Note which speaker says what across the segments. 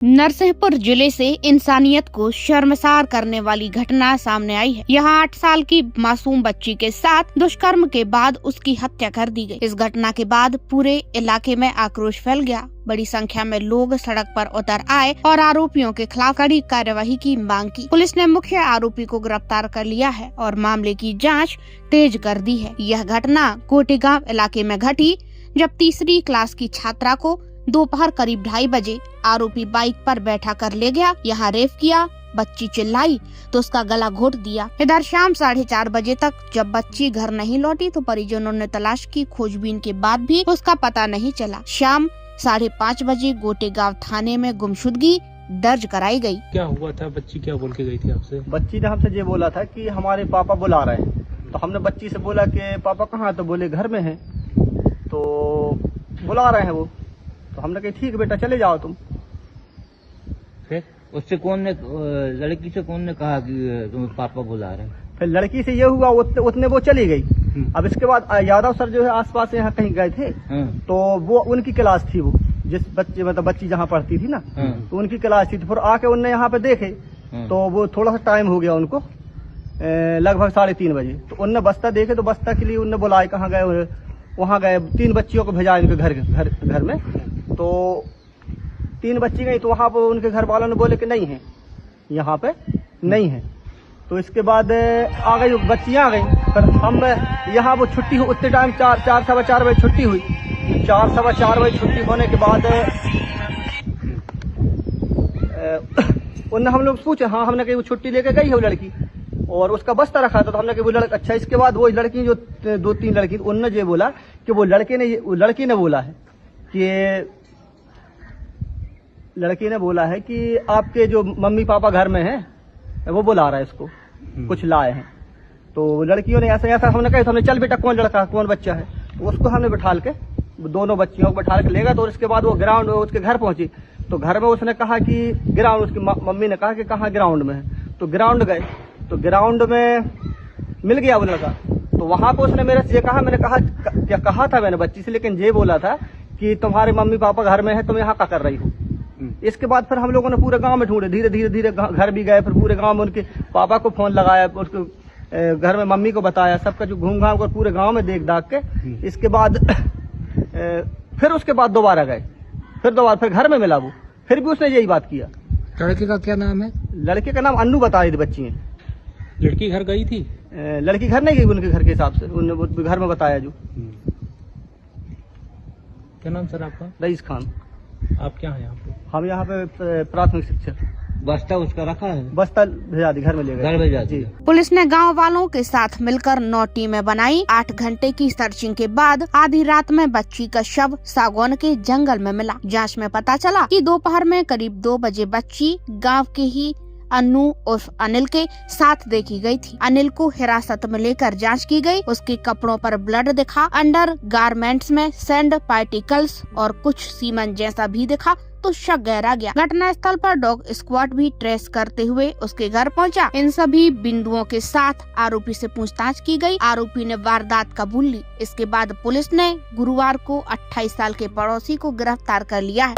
Speaker 1: नरसिंहपुर जिले से इंसानियत को शर्मसार करने वाली घटना सामने आई है। यहाँ 8 साल की मासूम बच्ची के साथ दुष्कर्म के बाद उसकी हत्या कर दी गई। इस घटना के बाद पूरे इलाके में आक्रोश फैल गया। बड़ी संख्या में लोग सड़क पर उतर आए और आरोपियों के खिलाफ कड़ी कार्यवाही की मांग की। पुलिस ने मुख्य आरोपी को गिरफ्तार कर लिया है और मामले की जाँच तेज कर दी है। यह घटना कोटेगांव इलाके में घटी, जब तीसरी क्लास की छात्रा को दोपहर करीब 2:30 बजे आरोपी बाइक पर बैठा कर ले गया। यहाँ रेप किया। बच्ची चिल्लाई तो उसका गला घोट दिया। इधर शाम 4:30 बजे तक जब बच्ची घर नहीं लौटी तो परिजनों ने तलाश की। खोजबीन के बाद भी उसका पता नहीं चला। शाम 5:30 बजे गोटेगांव थाने में गुमशुदगी दर्ज कराई गई।
Speaker 2: क्या हुआ था? बच्ची क्या बोल के गई थी आपसे?
Speaker 3: बच्ची ने हमसे ये बोला था कि हमारे पापा बुला रहे हैं। तो हमने बच्ची से बोला कि पापा कहाँ? तो बोले घर में हैं। तो बुला रहे हैं वो। तो हमने कहा ठीक बेटा चले जाओ तुम।
Speaker 4: फिर उससे लड़की से कौन ने कहा कि तुम्हें पापा बुला रहे हैं?
Speaker 3: फिर लड़की से ये हुआ उतने वो चली गई। अब इसके बाद यादव सर जो है आसपास यहाँ कहीं गए थे, तो वो उनकी क्लास थी, वो जिस बच्चे मतलब बच्ची जहाँ पढ़ती थी ना, तो उनकी क्लास थी। तो फिर आके उनने यहाँ पे देखे तो वो थोड़ा सा टाइम हो गया उनको, लगभग 3:30 बजे। तो उनने बस्ता देखे तो बस्ता के लिए उनने बुलाए, कहाँ गए? वहाँ गए। 3 बच्चियों को भेजा इनके घर में। तो 3 बच्ची गई तो वहाँ पर उनके घर वालों ने बोले कि नहीं है, यहाँ पे नहीं है। तो इसके बाद आ गई बच्चियाँ आ गई। पर हम यहाँ वो छुट्टी हुई उतने टाइम 4 सवा 4 बजे छुट्टी हुई। 4 सवा 4 बजे छुट्टी होने के बाद उनने हम लोग पूछे, हाँ हमने कही वो छुट्टी लेके गई है वो लड़की और उसका बस्ता रखा था। तो हमने कहा वो लड़का अच्छा। इसके बाद वो लड़की जो 2-3 लड़की, उनने ये बोला कि वो लड़की ने बोला है कि आपके जो मम्मी पापा घर में हैं वो बुला रहा है इसको, कुछ लाए हैं। तो लड़कियों ने ऐसा हमने कहा, तो हमने चल बेटा कौन लड़का कौन बच्चा है? तो उसको हमने बिठाल के दोनों बच्चियों को बिठाल के ले गया। तो इसके बाद वो ग्राउंड उसके घर पहुंची। तो घर में उसने कहा कि ग्राउंड, उसकी मम्मी ने कहा कि कहाँ ग्राउंड में है। तो ग्राउंड गए तो ग्राउंड में मिल गया वो लड़का। तो वहां पर उसने मेरे से ये कहा, मैंने कहा क्या कहा था मैंने बच्ची से, लेकिन ये बोला था कि तुम्हारे मम्मी पापा घर में है, तुम यहाँ क्या कर रही हो? इसके बाद फिर हम लोगों ने पूरे गांव में ढूंढे, धीरे घर भी गए। फिर पूरे गांव में उनके पापा को फोन लगाया, उसके घर में मम्मी को बताया, सबका जो घूम घाम कर पूरे गांव में देख दाख के। इसके बाद फिर उसके बाद दोबारा गए, फिर घर में मिला वो। फिर भी उसने यही बात किया।
Speaker 2: लड़के का क्या नाम है?
Speaker 3: लड़के का नाम अन्नू बता रही थी बच्ची है।
Speaker 2: लड़की घर गई थी?
Speaker 3: लड़की घर नहीं गई, उनके घर के हिसाब से उन्होंने घर में बताया। जो
Speaker 2: क्या नाम सर आपका?
Speaker 3: रईस खान।
Speaker 2: आप क्या हैं यहाँ पे?
Speaker 3: हम यहाँ पे प्राथमिक शिक्षक।
Speaker 4: बस्ता उसका रखा है?
Speaker 3: बस्ता भेजा दी, घर में ले गए।
Speaker 4: घर भेजा दी।
Speaker 1: पुलिस ने गांव वालों के साथ मिलकर 9 टीमें बनाई। 8 घंटे की सर्चिंग के बाद आधी रात में बच्ची का शव सागौन के जंगल में मिला। जांच में पता चला कि दोपहर में करीब 2 बजे बच्ची गांव के ही अन्नू उर्फ अनिल के साथ देखी गई थी। अनिल को हिरासत में लेकर जांच की गई। उसके कपड़ों पर ब्लड दिखा, अंडर गारमेंट्स में सैंड पार्टिकल्स और कुछ सीमन जैसा भी दिखा, तो शक गहरा गया। घटना स्थल पर डॉग स्क्वाड भी ट्रेस करते हुए उसके घर पहुंचा। इन सभी बिंदुओं के साथ आरोपी से पूछताछ की गई। आरोपी ने वारदात कबूल ली। इसके बाद पुलिस ने गुरुवार को 28 साल के पड़ोसी को गिरफ्तार कर लिया है।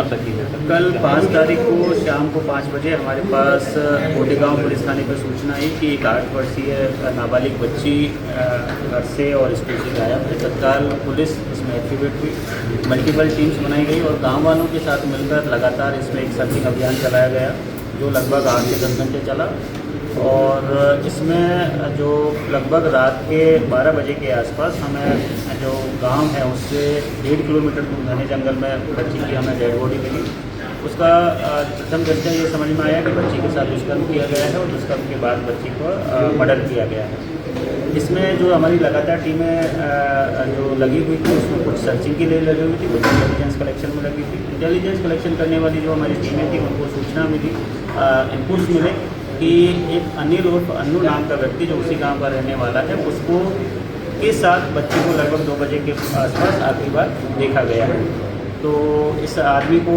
Speaker 5: कल 5 तारीख को शाम को 5 बजे हमारे पास कोटेगांव पुलिस थाने पर सूचना आई कि एक 8 वर्षीय नाबालिग बच्ची घर से और स्कूल से गायब है। तत्काल पुलिस इसमें एक्टिवेट हुई, मल्टीपल टीम्स बनाई गई और गाँव वालों के साथ मिलकर लगातार इसमें एक सर्चिंग अभियान चलाया गया, जो लगभग 8 से 10 घंटे चला। और इसमें जो लगभग रात के 12 बजे के आसपास हमें जो गांव है उससे 1.5 किलोमीटर दूर घने जंगल में बच्ची की हमें डेड बॉडी मिली। उसका प्रथम दृष्टया ये समझ में आया कि बच्ची के साथ दुष्कर्म किया गया है और दुष्कर्म के बाद बच्ची को मर्डर किया गया है। इसमें जो हमारी लगातार टीमें जो लगी हुई थी उसमें कुछ सर्चिंग के लिए लगी हुई थी, कुछ इंटेलिजेंस कलेक्शन में लगी थी। इंटेलिजेंस कलेक्शन करने वाली जो हमारी टीमें थी उनको सूचना मिली, इनपुट्स मिले कि एक अनिल उर्फ अन्नू नाम का व्यक्ति जो उसी गांव का रहने वाला है, उसको के साथ बच्ची को लगभग 2 बजे के आसपास आखिरी बार देखा गया है। तो इस आदमी को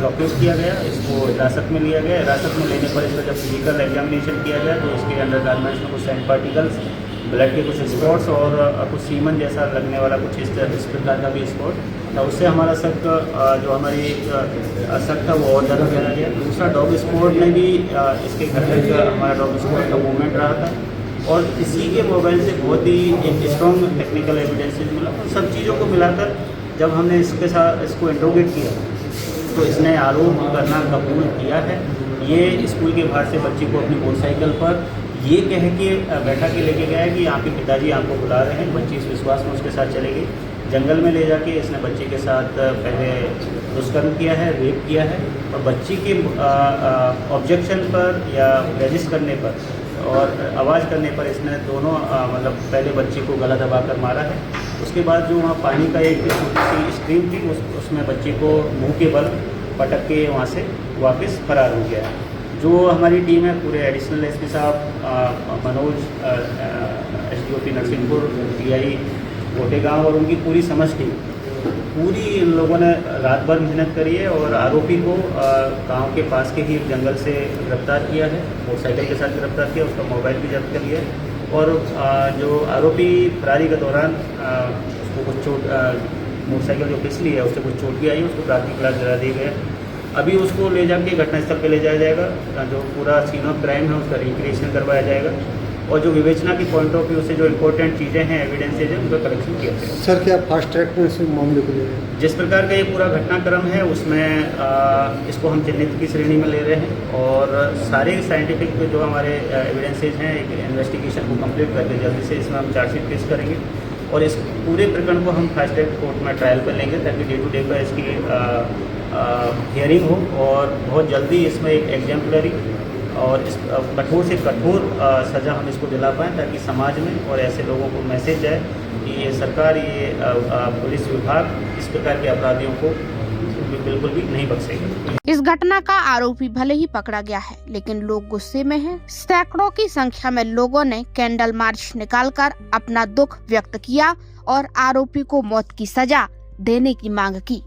Speaker 5: लॉकअप किया गया, इसको हिरासत में लिया गया। हिरासत में लेने पर इसका जब फिजिकल एग्जामिनेशन किया गया तो इसके अंडर गारमेंट्स में कुछ सैंड पार्टिकल्स, ब्लड के कुछ स्पॉट्स और कुछ सीमन जैसा लगने वाला कुछ इस प्रकार का भी स्पॉट था, उससे हमारा शक जो हमारी शक था वो और ज़्यादा गहरा गया। दूसरा, डॉग स्क्वाड में भी इसके घर तक हमारा डॉग स्क्वाड का मूवमेंट रहा था और इसी के मोबाइल से बहुत ही एक स्ट्रॉन्ग टेक्निकल एविडेंसेस मिला। सब चीज़ों को मिलाकर जब हमने इसको इंट्रोगेट किया तो इसने आरोप करना कबूल किया है। ये स्कूल के बाहर से बच्ची को अपनी मोटरसाइकिल पर ये कह के बैठा के लेके गया है कि आपके पिताजी आपको बुला रहे हैं। बच्ची इस विश्वास में उसके साथ चली गई। जंगल में ले जाके इसने बच्ची के साथ पहले दुष्कर्म किया है, रेप किया है और बच्ची के ऑब्जेक्शन पर या रेजिस्ट करने पर और आवाज़ करने पर इसने दोनों मतलब पहले बच्ची को गला दबाकर मारा है। उसके बाद जो वहाँ पानी का एक छोटी सी स्ट्रीम थी उसमें बच्ची को मुंह के बल पटक के वहाँ से वापस फरार हो गया है। जो हमारी टीम है, पूरे एडिशनल एसपी साहब मनोज, एसडीओपी नरसिंहपुर, टीआई कोटेगांव और उनकी पूरी समझ टीम, पूरी इन लोगों ने रात भर मेहनत करी है और आरोपी को गांव के पास के ही जंगल से गिरफ्तार किया है। मोटरसाइकिल के साथ गिरफ्तार किया, उसका मोबाइल भी जब्त कर लिया है और जो आरोपी फरारी के दौरान उसको कुछ चोट, मोटरसाइकिल जो फिसली है उससे कुछ चोट भी आई, उसको प्राथमिक इलाज दिला दिया गया। अभी उसको ले जाके घटनास्थल पे ले जाया जाएगा, जो पूरा सीन ऑफ क्राइम है उसका रिक्रिएशन करवाया जाएगा और जो विवेचना की पॉइंट ऑफ व्यू से जो इम्पोर्टेंट चीज़ें हैं, एविडेंसेज हैं, उनका कलेक्शन किया जाएगा।
Speaker 6: सर, क्या फास्ट ट्रैक में इस मामले को ले रहे हैं?
Speaker 5: जिस प्रकार का ये पूरा घटनाक्रम है उसमें इसको हम चिन्हित की श्रेणी में ले रहे हैं और सारे साइंटिफिक जो हमारे एविडेंसेज हैं, एक इन्वेस्टिगेशन को कंप्लीट करके जल्दी से इसमें हम चार्जशीट पेश करेंगे और इस पूरे प्रकरण को हम फास्ट ट्रैक कोर्ट में ट्रायल पर लेंगे ताकि डे टू डे पर इसकी हियरिंग हो और बहुत जल्दी इसमें एक एग्जाम्पलरी और इस कठोर से कठोर सज़ा हम इसको दिला पाएँ ताकि समाज में और ऐसे लोगों को मैसेज जाए कि ये सरकार, ये पुलिस विभाग इस प्रकार के अपराधियों को बिल्कुल भी नहीं बख्शेगा।
Speaker 1: इस घटना का आरोपी भले ही पकड़ा गया है, लेकिन लोग गुस्से में हैं। सैकड़ों की संख्या में लोगों ने कैंडल मार्च निकालकर अपना दुख व्यक्त किया और आरोपी को मौत की सजा देने की मांग की।